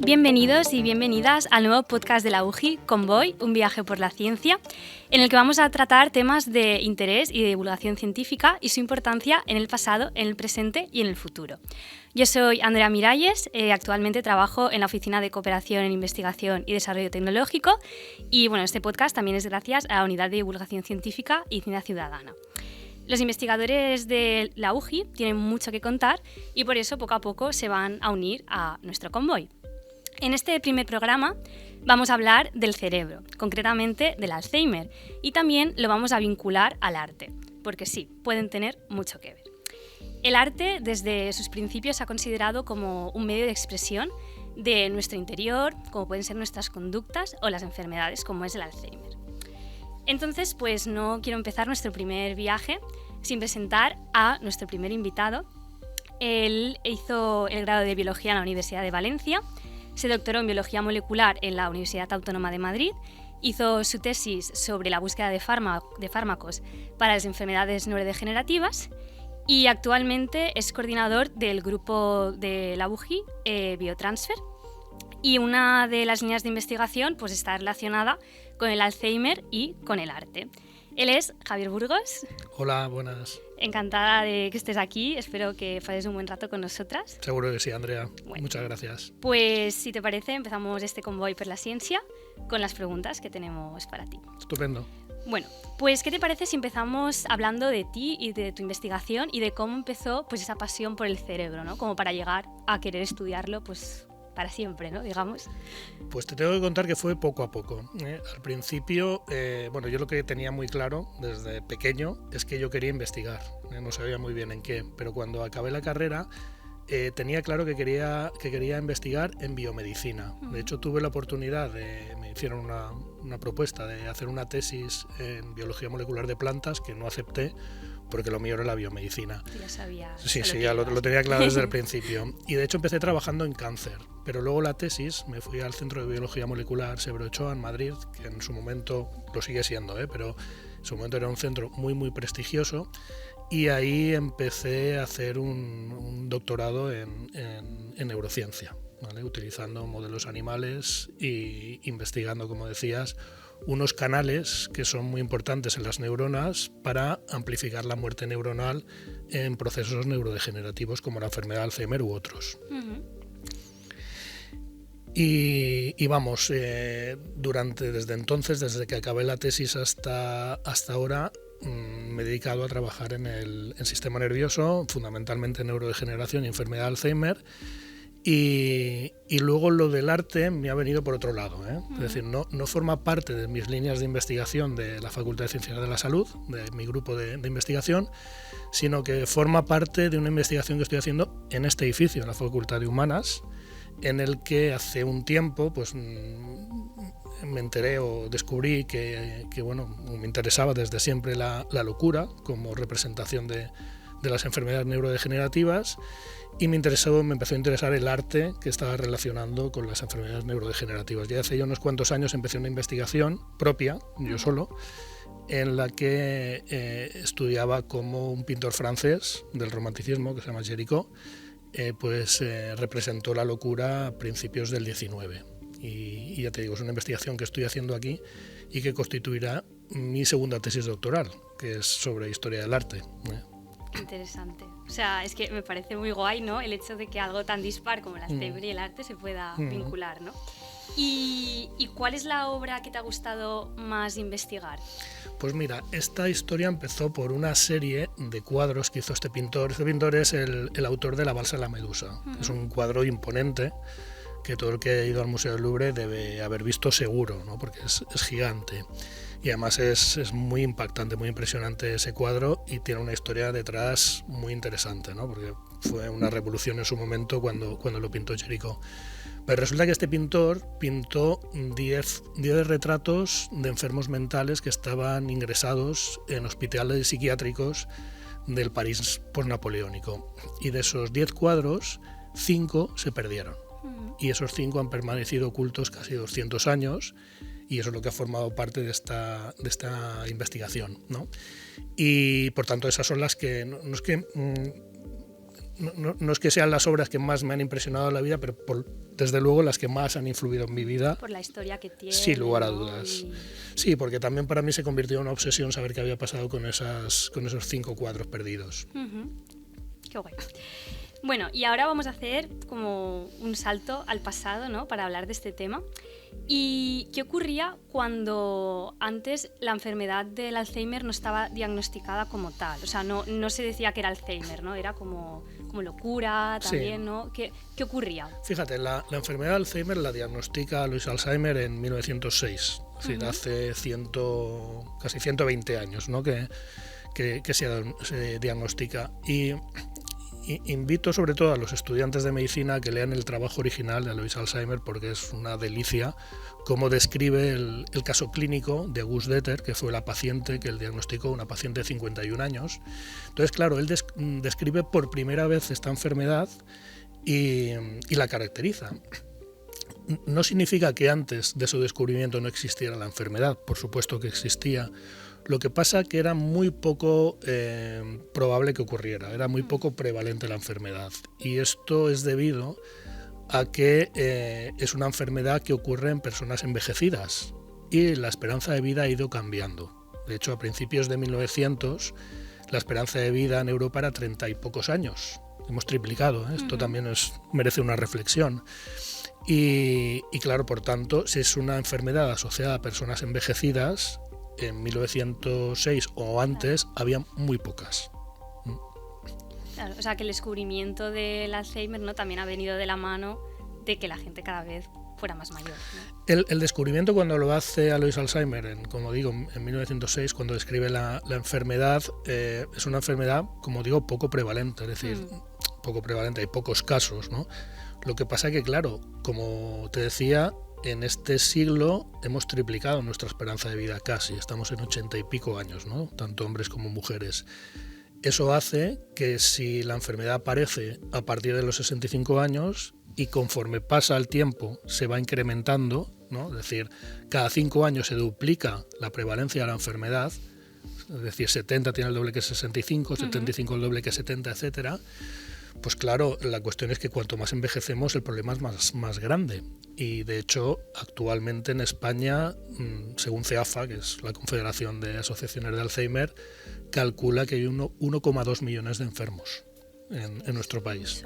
Bienvenidos y bienvenidas al nuevo podcast de la UGI, Convoy, un viaje por la ciencia, en el que vamos a tratar temas de interés y de divulgación científica y su importancia en el pasado, en el presente y en el futuro. Yo soy Andrea Miralles, actualmente trabajo en la Oficina de Cooperación en Investigación y Desarrollo Tecnológico y este podcast también es gracias a la Unidad de Divulgación Científica y Ciencia Ciudadana. Los investigadores de la UGI tienen mucho que contar y por eso poco a poco se van a unir a nuestro convoy. En este primer programa vamos a hablar del cerebro, concretamente del Alzheimer, y también lo vamos a vincular al arte, porque sí, pueden tener mucho que ver. El arte, desde sus principios, se ha considerado como un medio de expresión de nuestro interior, como pueden ser nuestras conductas o las enfermedades, como es el Alzheimer. Entonces, no quiero empezar nuestro primer viaje sin presentar a nuestro primer invitado. Él hizo el grado de Biología en la Universidad de Valencia, se doctoró en Biología Molecular en la Universidad Autónoma de Madrid, hizo su tesis sobre la búsqueda de fármacos para las enfermedades neurodegenerativas y actualmente es coordinador del grupo de la UGI Biotransfer. Y una de las líneas de investigación está relacionada con el Alzheimer y con el arte. Él es Javier Burgos. Hola, buenas. Encantada de que estés aquí, espero que pases un buen rato con nosotras. Seguro que sí, Andrea. Muchas gracias. Pues si te parece, empezamos este convoy por la ciencia con las preguntas que tenemos para ti. Estupendo. ¿Qué te parece si empezamos hablando de ti y de tu investigación y de cómo empezó esa pasión por el cerebro, ¿no? Como para llegar a querer estudiarlo para siempre, ¿no? Digamos. Pues te tengo que contar que fue poco a poco. Al principio, yo lo que tenía muy claro desde pequeño es que yo quería investigar. No sabía muy bien en qué, pero cuando acabé la carrera tenía claro que quería investigar en biomedicina. De hecho, tuve la oportunidad me hicieron una propuesta de hacer una tesis en biología molecular de plantas que no acepté, porque lo mío era la biomedicina. Ya sabía. Sí, ya lo tenía claro desde el principio. Y de hecho empecé trabajando en cáncer, pero luego la tesis me fui al Centro de Biología Molecular Severo Ochoa en Madrid, que en su momento lo sigue siendo, pero en su momento era un centro muy, muy prestigioso, y ahí empecé a hacer un doctorado en neurociencia, ¿vale? Utilizando modelos animales e investigando, como decías, unos canales que son muy importantes en las neuronas para amplificar la muerte neuronal en procesos neurodegenerativos como la enfermedad de Alzheimer u otros. Uh-huh. Desde entonces, desde que acabé la tesis hasta ahora, me he dedicado a trabajar en el sistema nervioso, fundamentalmente en neurodegeneración y enfermedad de Alzheimer. Y luego lo del arte me ha venido por otro lado, Es decir, no forma parte de mis líneas de investigación de la Facultad de Ciencias de la Salud, de mi grupo de investigación, sino que forma parte de una investigación que estoy haciendo en este edificio, en la Facultad de Humanas, en el que hace un tiempo me enteré o descubrí que me interesaba desde siempre la locura como representación de las enfermedades neurodegenerativas. Y me empezó a interesar el arte que estaba relacionando con las enfermedades neurodegenerativas. Ya hace ya unos cuantos años empecé una investigación propia, yo solo, en la que estudiaba cómo un pintor francés del romanticismo, que se llama Géricault, representó la locura a principios del XIX. Y ya te digo, es una investigación que estoy haciendo aquí y que constituirá mi segunda tesis doctoral, que es sobre historia del arte. Qué interesante. Es que me parece muy guay, ¿no? El hecho de que algo tan dispar como el Alzheimer y el arte se pueda vincular, ¿no? ¿Y cuál es la obra que te ha gustado más investigar? Pues mira, esta historia empezó por una serie de cuadros que hizo este pintor. Este pintor es el autor de La Balsa de la Medusa. Uh-huh. Es un cuadro imponente que todo el que ha ido al Museo del Louvre debe haber visto seguro, ¿no? Porque es gigante. Y además es muy impactante, muy impresionante ese cuadro y tiene una historia detrás muy interesante, ¿no? Porque fue una revolución en su momento cuando lo pintó Géricault. Pero resulta que este pintor pintó 10 retratos de enfermos mentales que estaban ingresados en hospitales psiquiátricos del París posnapoleónico. Y de esos 10 cuadros, 5 se perdieron. Y esos 5 han permanecido ocultos casi 200 años. Y eso es lo que ha formado parte de esta investigación, ¿no? Y por tanto esas son las que no es que no es que sean las obras que más me han impresionado en la vida, pero desde luego las que más han influido en mi vida. Por la historia que tiene. Sin lugar a dudas. Sí, porque también para mí se convirtió en una obsesión saber qué había pasado con esos 5 cuadros perdidos. Qué guay. Bueno, y ahora vamos a hacer como un salto al pasado, ¿no? Para hablar de este tema. ¿Y qué ocurría cuando antes la enfermedad del Alzheimer no estaba diagnosticada como tal? O sea, no se decía que era Alzheimer, ¿no? Era como locura también, sí. ¿No? ¿Qué ocurría? Fíjate, la enfermedad de Alzheimer la diagnostica Alois Alzheimer en 1906. Es decir, hace casi 120 años, ¿no? que se diagnostica. Y invito sobre todo a los estudiantes de medicina a que lean el trabajo original de Alois Alzheimer, porque es una delicia cómo describe el caso clínico de Auguste Deter, que fue la paciente que él diagnosticó, una paciente de 51 años. Entonces, claro, él describe por primera vez esta enfermedad y la caracteriza. No significa que antes de su descubrimiento no existiera la enfermedad, por supuesto que existía. Lo que pasa que era muy poco probable que ocurriera, era muy poco prevalente la enfermedad. Y esto es debido a que es una enfermedad que ocurre en personas envejecidas y la esperanza de vida ha ido cambiando. De hecho, a principios de 1900 la esperanza de vida en Europa era 30 y pocos años. Hemos triplicado, ¿eh? Esto también merece una reflexión. Y claro, por tanto, si es una enfermedad asociada a personas envejecidas, en 1906 o antes había muy pocas. Claro, o sea que el descubrimiento del Alzheimer, ¿no? También ha venido de la mano de que la gente cada vez fuera más mayor, ¿no? El descubrimiento cuando lo hace Alois Alzheimer, como digo, en 1906, cuando describe la enfermedad, es una enfermedad, como digo, poco prevalente, es decir, poco prevalente, hay pocos casos, ¿no? Lo que pasa que, claro, como te decía, en este siglo hemos triplicado nuestra esperanza de vida casi, estamos en 80 y pico años, ¿no? Tanto hombres como mujeres. Eso hace que si la enfermedad aparece a partir de los 65 años y conforme pasa el tiempo se va incrementando, ¿no? Es decir, cada 5 años se duplica la prevalencia de la enfermedad, es decir, 70 tiene el doble que 65, 75 el doble que 70, etcétera. Pues claro, la cuestión es que cuanto más envejecemos el problema es más grande y de hecho actualmente en España, según CEAFA, que es la Confederación de Asociaciones de Alzheimer, calcula que hay 1,2 millones de enfermos en nuestro país.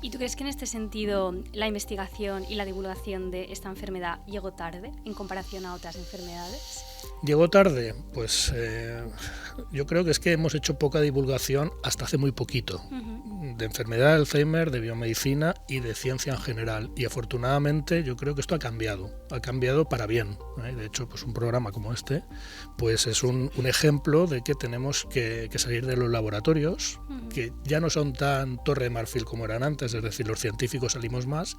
¿Y tú crees que en este sentido la investigación y la divulgación de esta enfermedad llegó tarde en comparación a otras enfermedades? ¿Llegó tarde? Pues yo creo que es que hemos hecho poca divulgación hasta hace muy poquito, de enfermedad de Alzheimer, de biomedicina y de ciencia en general. Y afortunadamente yo creo que esto ha cambiado para bien, ¿eh? De hecho, pues un programa como este pues es un ejemplo de que tenemos que salir de los laboratorios, que ya no son tan torre de marfil como eran antes, es decir, los científicos salimos más,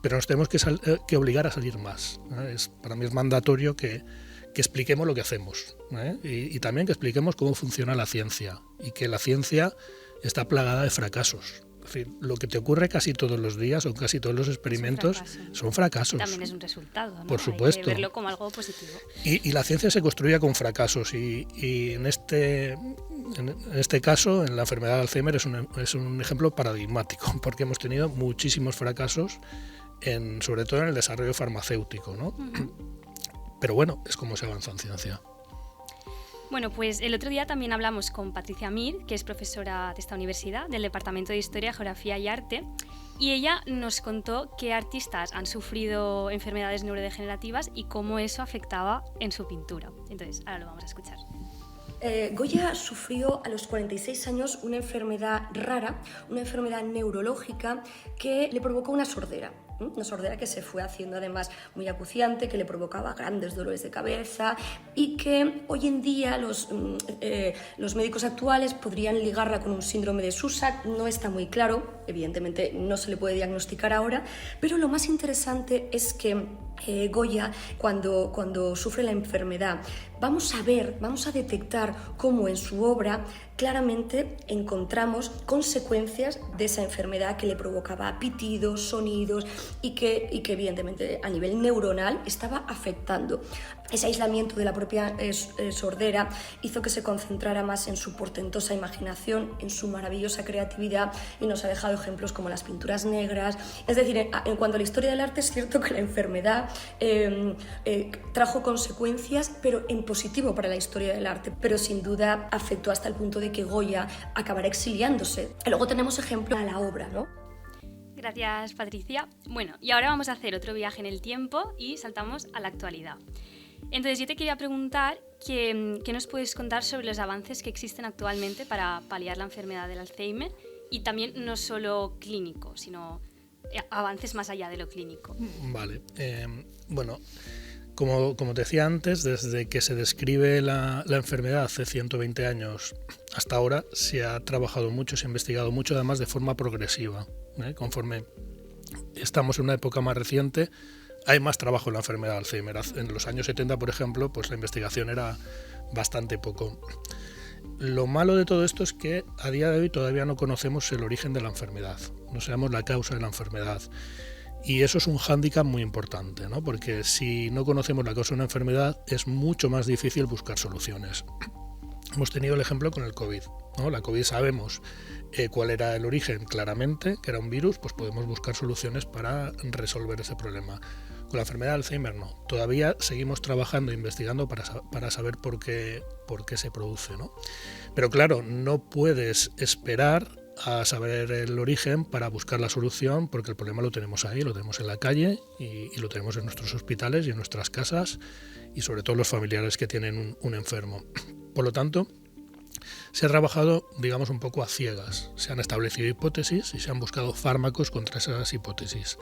pero nos tenemos que obligar a salir más, ¿eh? Para mí es mandatorio que expliquemos lo que hacemos, ¿eh? Y también que expliquemos cómo funciona la ciencia y que la ciencia está plagada de fracasos. Es decir, lo que te ocurre casi todos los días o casi todos los experimentos son fracasos. También es un resultado, ¿no? Por supuesto. Hay que verlo como algo positivo. Y la ciencia se construye con fracasos y en este caso, en la enfermedad de Alzheimer, es un ejemplo paradigmático porque hemos tenido muchísimos fracasos, sobre todo en el desarrollo farmacéutico, ¿no? Pero bueno, es como se avanza en ciencia. Bueno, pues el otro día también hablamos con Patricia Mir, que es profesora de esta universidad, del Departamento de Historia, Geografía y Arte, y ella nos contó qué artistas han sufrido enfermedades neurodegenerativas y cómo eso afectaba en su pintura. Entonces, ahora lo vamos a escuchar. Goya sufrió a los 46 años una enfermedad rara, una enfermedad neurológica que le provocó una sordera que se fue haciendo además muy acuciante, que le provocaba grandes dolores de cabeza y que hoy en día los médicos actuales podrían ligarla con un síndrome de Susak. No está muy claro, evidentemente no se le puede diagnosticar ahora, pero lo más interesante es que Goya, cuando sufre la enfermedad, vamos a detectar cómo en su obra claramente encontramos consecuencias de esa enfermedad que le provocaba pitidos, sonidos, y que evidentemente a nivel neuronal estaba afectando. Ese aislamiento de la propia sordera hizo que se concentrara más en su portentosa imaginación, en su maravillosa creatividad, y nos ha dejado ejemplos como las pinturas negras. Es decir, en cuanto a la historia del arte, es cierto que la enfermedad trajo consecuencias, pero en positivo para la historia del arte, pero sin duda afectó hasta el punto de que Goya acabara exiliándose. Y luego tenemos ejemplo a la obra, ¿no? Gracias, Patricia. Bueno, y ahora vamos a hacer otro viaje en el tiempo y saltamos a la actualidad. Entonces, yo te quería preguntar qué nos puedes contar sobre los avances que existen actualmente para paliar la enfermedad del Alzheimer, y también no solo clínicos, sino avances más allá de lo clínico. Vale. Bueno, como te decía antes, desde que se describe la enfermedad hace 120 años hasta ahora, se ha trabajado mucho, se ha investigado mucho, además de forma progresiva. Conforme estamos en una época más reciente, hay más trabajo en la enfermedad de Alzheimer. En los años 70, por ejemplo, pues la investigación era bastante poco. Lo malo de todo esto es que a día de hoy todavía no conocemos el origen de la enfermedad, no sabemos la causa de la enfermedad. Y eso es un hándicap muy importante, ¿no? Porque si no conocemos la causa de una enfermedad, es mucho más difícil buscar soluciones. Hemos tenido el ejemplo con el COVID, ¿no? La COVID sabemos cuál era el origen claramente, que era un virus, pues podemos buscar soluciones para resolver ese problema. Con la enfermedad de Alzheimer no. Todavía seguimos trabajando e investigando para saber por qué se produce, ¿no? Pero claro, no puedes esperar a saber el origen para buscar la solución, porque el problema lo tenemos ahí, lo tenemos en la calle y lo tenemos en nuestros hospitales y en nuestras casas, y sobre todo los familiares que tienen un enfermo. Por lo tanto, se ha trabajado, digamos, un poco a ciegas. Se han establecido hipótesis y se han buscado fármacos contra esas hipótesis.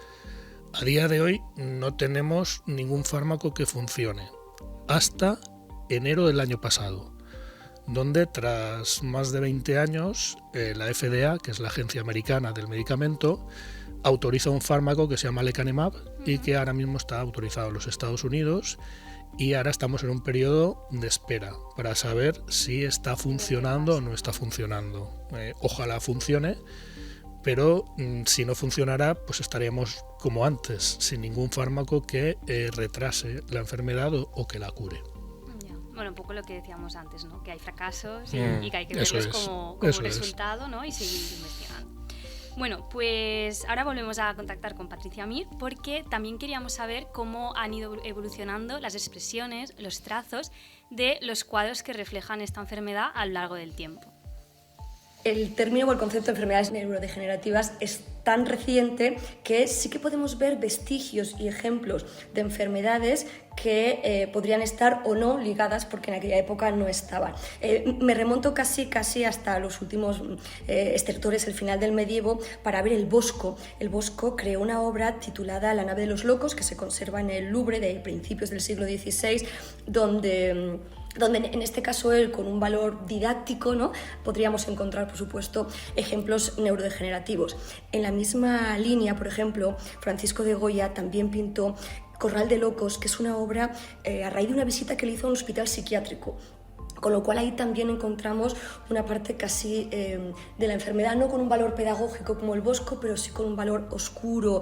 A día de hoy no tenemos ningún fármaco que funcione, hasta enero del año pasado, donde tras más de 20 años la FDA, que es la Agencia Americana del Medicamento, autoriza un fármaco que se llama lecanemab y que ahora mismo está autorizado en los Estados Unidos, y ahora estamos en un periodo de espera para saber si está funcionando o no está funcionando. Ojalá funcione, pero si no funcionara, pues estaríamos como antes, sin ningún fármaco que retrase la enfermedad o que la cure. Bueno, un poco lo que decíamos antes, ¿no? Que hay fracasos y que hay que verlos como resultado, ¿no? Y seguir investigando. Bueno, pues ahora volvemos a contactar con Patricia Mir, porque también queríamos saber cómo han ido evolucionando las expresiones, los trazos de los cuadros que reflejan esta enfermedad a lo largo del tiempo. El término o el concepto de enfermedades neurodegenerativas es tan reciente que sí que podemos ver vestigios y ejemplos de enfermedades que podrían estar o no ligadas, porque en aquella época no estaban. Me remonto casi hasta los últimos estertores, el final del medievo, para ver el Bosco. El Bosco creó una obra titulada La nave de los locos, que se conserva en el Louvre de principios del siglo XVI, donde en este caso él, con un valor didáctico, ¿no?, podríamos encontrar, por supuesto, ejemplos neurodegenerativos. En la misma línea, por ejemplo, Francisco de Goya también pintó Corral de Locos, que es una obra a raíz de una visita que le hizo a un hospital psiquiátrico. Con lo cual ahí también encontramos una parte casi de la enfermedad, no con un valor pedagógico como el Bosco, pero sí con un valor oscuro,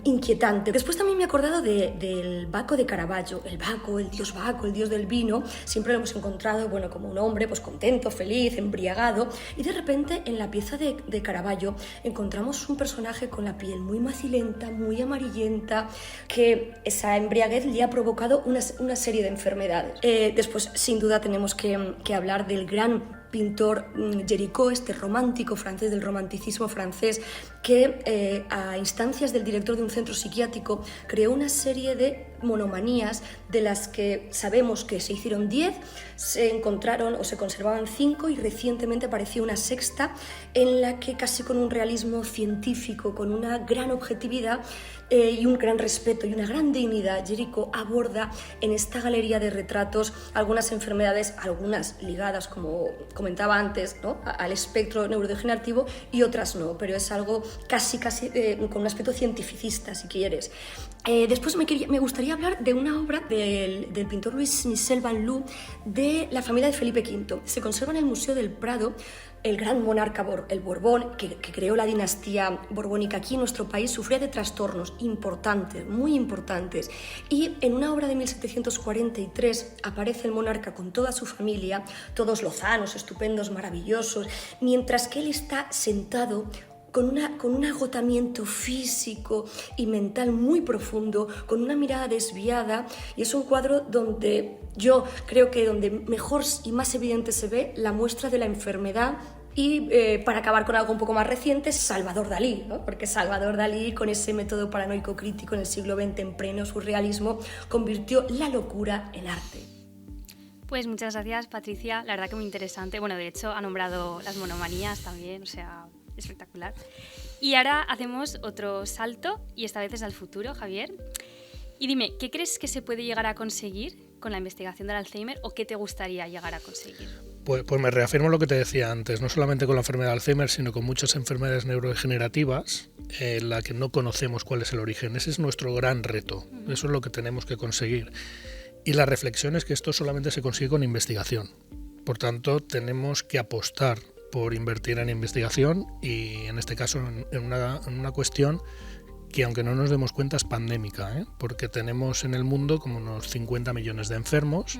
inquietante. Después también me he acordado del Baco de Caravaggio. El Baco, el dios del vino, siempre lo hemos encontrado, bueno, como un hombre pues contento, feliz, embriagado, y de repente en la pieza de Caravaggio encontramos un personaje con la piel muy macilenta, muy amarillenta, que esa embriaguez le ha provocado una serie de enfermedades. Después, sin duda, tenemos que hablar del gran pintor Géricault, este romántico francés, del romanticismo francés, que a instancias del director de un centro psiquiátrico creó una serie de monomanías, de las que sabemos que se hicieron 10, se encontraron o se conservaban 5 y recientemente apareció una sexta, en la que casi con un realismo científico, con una gran objetividad y un gran respeto y una gran dignidad, Géricault aborda en esta galería de retratos algunas enfermedades, algunas ligadas, como comentaba antes, ¿no?, al espectro neurodegenerativo, y otras no, pero es algo casi con un aspecto cientificista, si quieres. Después me gustaría hablar de una obra del pintor Louis Michel Van Loo, de la familia de Felipe V. Se conserva en el Museo del Prado, el gran monarca, el Borbón, que creó la dinastía borbónica aquí en nuestro país, sufría de trastornos importantes, muy importantes. Y en una obra de 1743 aparece el monarca con toda su familia, todos lozanos, estupendos, maravillosos, mientras que él está sentado con un agotamiento físico y mental muy profundo, con una mirada desviada, y es un cuadro donde yo creo que donde mejor y más evidente se ve la muestra de la enfermedad. Y para acabar con algo un poco más reciente, Salvador Dalí, ¿no? Porque Salvador Dalí, con ese método paranoico crítico en el siglo XX, en pleno surrealismo, convirtió la locura en arte. Pues muchas gracias, Patricia, la verdad que muy interesante. Bueno, de hecho ha nombrado las monomanías también, o sea, espectacular. Y ahora hacemos otro salto, y esta vez es al futuro, Javier. Y dime, ¿qué crees que se puede llegar a conseguir con la investigación del Alzheimer, o qué te gustaría llegar a conseguir? Pues me reafirmo lo que te decía antes, no solamente con la enfermedad de Alzheimer, sino con muchas enfermedades neurodegenerativas en las que no conocemos cuál es el origen. Ese es nuestro gran reto, eso es lo que tenemos que conseguir. Y la reflexión es que esto solamente se consigue con investigación. Por tanto, tenemos que apostar por invertir en investigación, y en este caso en una cuestión que, aunque no nos demos cuenta, es pandémica, porque tenemos en el mundo como unos 50 millones de enfermos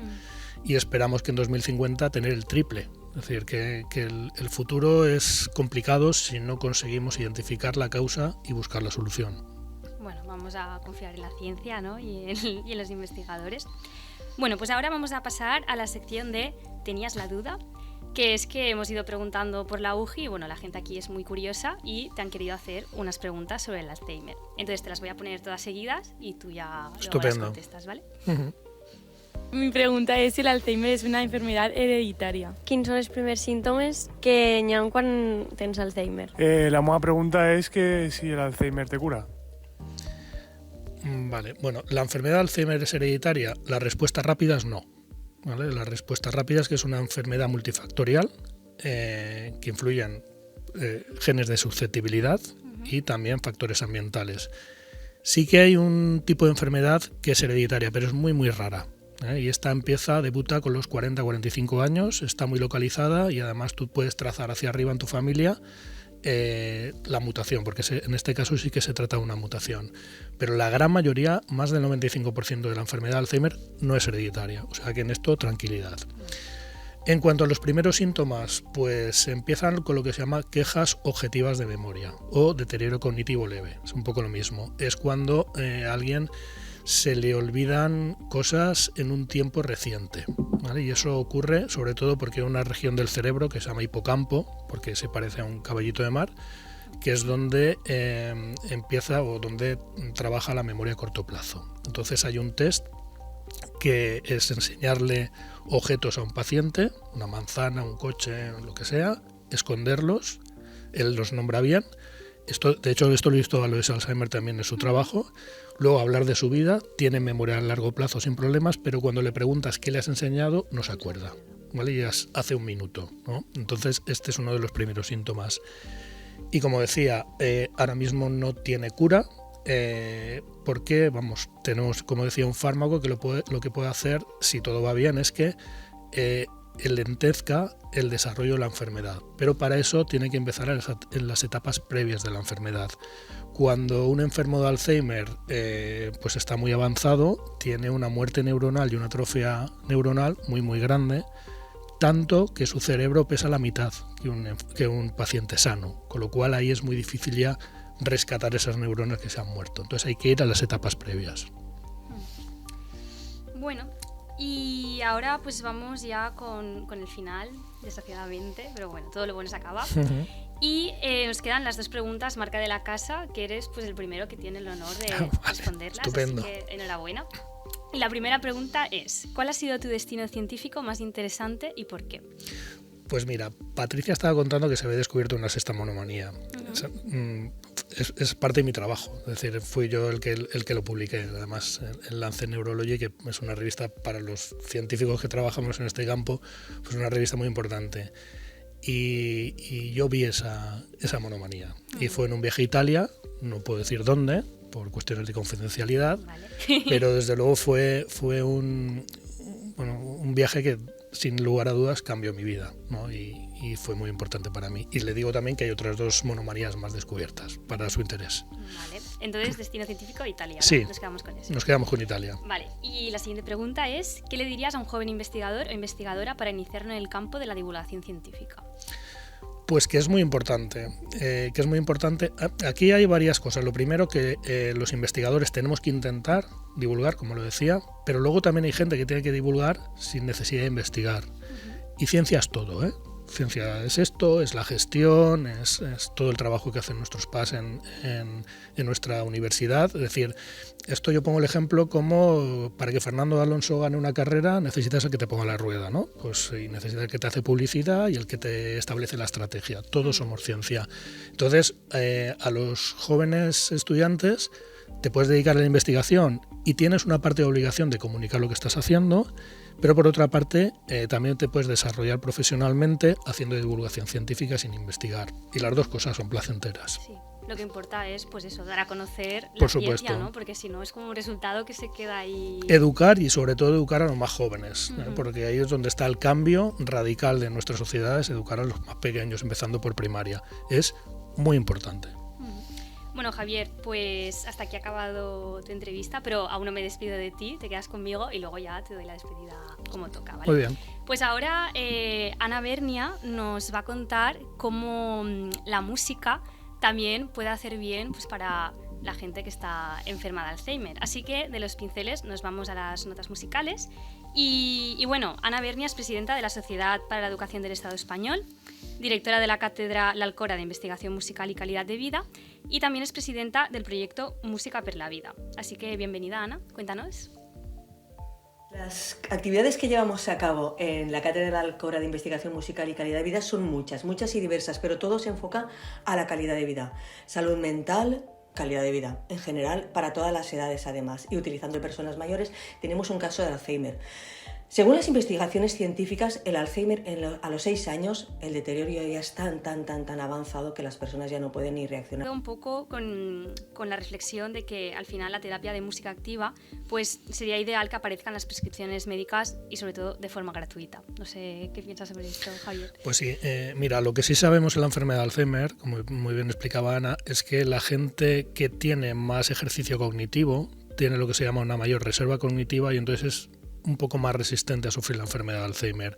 y esperamos que en 2050 tener el triple. Es decir, que el futuro es complicado si no conseguimos identificar la causa y buscar la solución. Bueno, vamos a confiar en la ciencia, ¿no? y en los investigadores. Bueno, pues ahora vamos a pasar a la sección de ¿Tenías la duda?, que es que hemos ido preguntando por la UJI, y bueno, la gente aquí es muy curiosa y te han querido hacer unas preguntas sobre el Alzheimer. Entonces te las voy a poner todas seguidas y tú ya luego las contestas, ¿vale? Mi pregunta és si l'Alzheimer és una enfermedad hereditària. Quins són els primers símptomes que hi ha quan tens Alzheimer? La meva pregunta es que si el Alzheimer te cura. Vale, bueno, ¿la enfermedad de Alzheimer es hereditaria? La respuesta rápida es no. ¿Vale? La respuesta rápida es que es una enfermedad multifactorial que influyen genes de susceptibilidad y también factores ambientales. Sí que hay un tipo de enfermedad que es hereditaria, pero es muy muy rara. Y esta debuta con los 40-45 años, está muy localizada, y además tú puedes trazar hacia arriba en tu familia la mutación, porque en este caso sí que se trata de una mutación. Pero la gran mayoría, más del 95% de la enfermedad de Alzheimer, no es hereditaria. O sea que en esto, tranquilidad. En cuanto a los primeros síntomas, pues empiezan con lo que se llama quejas objetivas de memoria o deterioro cognitivo leve. Es un poco lo mismo. Es cuando a alguien se le olvidan cosas en un tiempo reciente, ¿vale? Y eso ocurre sobre todo porque hay una región del cerebro que se llama hipocampo, porque se parece a un caballito de mar, que es donde empieza o donde trabaja la memoria a corto plazo. Entonces hay un test que es enseñarle objetos a un paciente, una manzana, un coche, lo que sea, esconderlos, él los nombra bien. De hecho, esto lo he visto a Alois Alzheimer también en su trabajo. Luego hablar de su vida, tiene memoria a largo plazo sin problemas, pero cuando le preguntas qué le has enseñado, no se acuerda, ¿vale? Y hace un minuto, ¿no? Entonces, este es uno de los primeros síntomas. Y como decía, ahora mismo no tiene cura, porque, tenemos, como decía, un fármaco que lo que puede hacer, si todo va bien, es que lentezca el desarrollo de la enfermedad, pero para eso tiene que empezar en las etapas previas de la enfermedad. Cuando un enfermo de Alzheimer pues está muy avanzado, tiene una muerte neuronal y una atrofia neuronal muy muy grande, tanto que su cerebro pesa la mitad que un paciente sano, con lo cual ahí es muy difícil ya rescatar esas neuronas que se han muerto. Entonces hay que ir a las etapas previas. Bueno, y ahora pues vamos ya con el final, desgraciadamente, pero bueno, todo lo bueno se acaba. Y nos quedan las dos preguntas, marca de la casa, que eres pues el primero que tiene el honor de responderlas, estupendo. Así que enhorabuena. Y la primera pregunta es, ¿cuál ha sido tu destino científico más interesante y por qué? Pues mira, Patricia estaba contando que se había descubierto una sexta monomanía. Es parte de mi trabajo, es decir, fui yo el que lo publiqué, además en Lancet Neurology, que es una revista para los científicos que trabajamos en este campo, pues una revista muy importante. Y yo vi esa monomanía. Y fue en un viaje a Italia, no puedo decir dónde, por cuestiones de confidencialidad, vale. Pero desde luego fue un viaje que sin lugar a dudas cambió mi vida, ¿no? Y fue muy importante para mí. Y le digo también que hay otras 2 monomanías más descubiertas para su interés. Vale, entonces destino científico Italia, ¿no? Sí, Nos quedamos con eso. Nos quedamos con Italia. Vale, y la siguiente pregunta es, ¿qué le dirías a un joven investigador o investigadora para iniciar en el campo de la divulgación científica? Pues que es muy importante, Aquí hay varias cosas. Lo primero, que los investigadores tenemos que intentar divulgar, como lo decía, pero luego también hay gente que tiene que divulgar sin necesidad de investigar. Y ciencia es todo, ¿eh? Ciencia es esto, es la gestión, es todo el trabajo que hacen nuestros PAS en nuestra universidad. Es decir, esto yo pongo el ejemplo como para que Fernando Alonso gane una carrera necesitas el que te ponga la rueda, ¿no? Pues y necesitas el que te hace publicidad y el que te establece la estrategia. Todos somos ciencia. Entonces, a los jóvenes estudiantes te puedes dedicar a la investigación y tienes una parte de obligación de comunicar lo que estás haciendo, pero por otra parte también te puedes desarrollar profesionalmente haciendo divulgación científica sin investigar. Y las 2 cosas son placenteras. Sí, lo que importa es pues eso, dar a conocer Por la supuesto. ciencia, ¿no? Porque si no es como un resultado que se queda ahí... Educar y sobre todo educar a los más jóvenes, porque ahí es donde está el cambio radical de nuestras sociedades, educar a los más pequeños, empezando por primaria. Es muy importante. Bueno, Javier, pues hasta aquí ha acabado tu entrevista, pero aún no me despido de ti, te quedas conmigo y luego ya te doy la despedida como toca, ¿vale? Muy bien. Pues ahora Ana Bernia nos va a contar cómo la música también puede hacer bien pues, para la gente que está enferma de Alzheimer. Así que de los pinceles nos vamos a las notas musicales. Y bueno, Ana Bernia es presidenta de la Sociedad para la Educación del Estado Español, directora de la Cátedra La Alcora de Investigación Musical y Calidad de Vida, y también es presidenta del proyecto Música per la Vida. Así que bienvenida, Ana, cuéntanos. Las actividades que llevamos a cabo en la Cátedra La Alcora de Investigación Musical y Calidad de Vida son muchas y diversas, pero todo se enfoca a la calidad de vida. Salud mental, calidad de vida, en general, para todas las edades además. Y utilizando personas mayores, tenemos un caso de Alzheimer. Según las investigaciones científicas, el Alzheimer a los 6 años, el deterioro ya es tan avanzado que las personas ya no pueden ni reaccionar. Un poco con la reflexión de que al final la terapia de música activa pues sería ideal que aparezcan las prescripciones médicas y sobre todo de forma gratuita. No sé qué piensas sobre esto, Javier. Pues sí, mira, lo que sí sabemos en la enfermedad de Alzheimer, como muy bien explicaba Ana, es que la gente que tiene más ejercicio cognitivo tiene lo que se llama una mayor reserva cognitiva y entonces es un poco más resistente a sufrir la enfermedad de Alzheimer.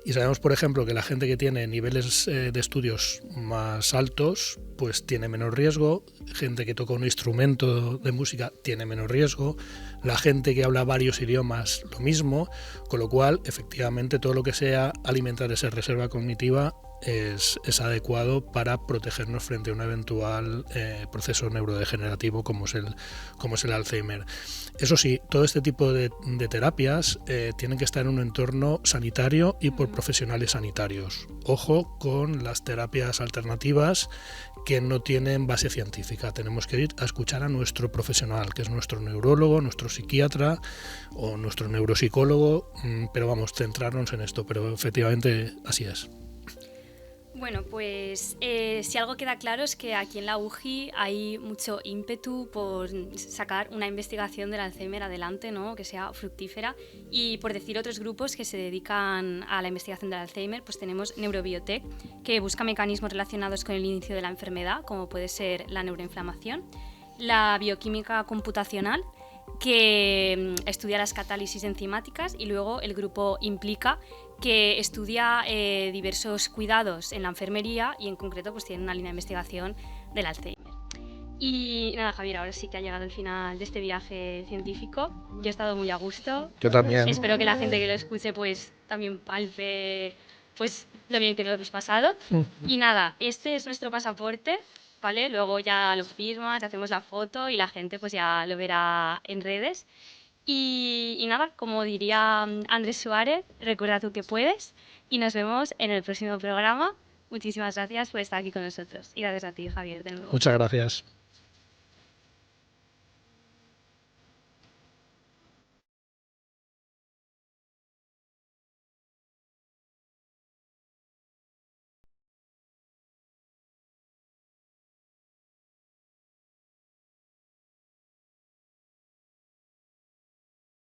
Y sabemos, por ejemplo, que la gente que tiene niveles de estudios más altos, pues tiene menos riesgo, gente que toca un instrumento de música tiene menos riesgo, la gente que habla varios idiomas lo mismo, con lo cual, efectivamente, todo lo que sea alimentar esa reserva cognitiva es adecuado para protegernos frente a un eventual proceso neurodegenerativo como es el Alzheimer. Eso sí, todo este tipo de terapias tienen que estar en un entorno sanitario y por profesionales sanitarios. Ojo con las terapias alternativas que no tienen base científica. Tenemos que ir a escuchar a nuestro profesional, que es nuestro neurólogo, nuestro psiquiatra o nuestro neuropsicólogo, pero vamos, centrarnos en esto, pero efectivamente así es. Bueno, pues si algo queda claro es que aquí en la UJI hay mucho ímpetu por sacar una investigación del Alzheimer adelante, ¿no? Que sea fructífera. Y por decir otros grupos que se dedican a la investigación del Alzheimer, pues tenemos Neurobiotech, que busca mecanismos relacionados con el inicio de la enfermedad, como puede ser la neuroinflamación, la bioquímica computacional, que estudia las catálisis enzimáticas, y luego el grupo Implica, que estudia diversos cuidados en la enfermería y en concreto pues tiene una línea de investigación del Alzheimer. Y nada, Javier, ahora sí que ha llegado el final de este viaje científico. Yo he estado muy a gusto. Yo también. Espero que la gente que lo escuche pues también palpe pues lo bien que lo habéis pasado. Y nada, este es nuestro pasaporte, ¿vale? Luego ya lo firmas, hacemos la foto y la gente pues ya lo verá en redes. Y nada, como diría Andrés Suárez, recuerda tú que puedes y nos vemos en el próximo programa. Muchísimas gracias por estar aquí con nosotros y gracias a ti, Javier, de nuevo. Muchas gracias.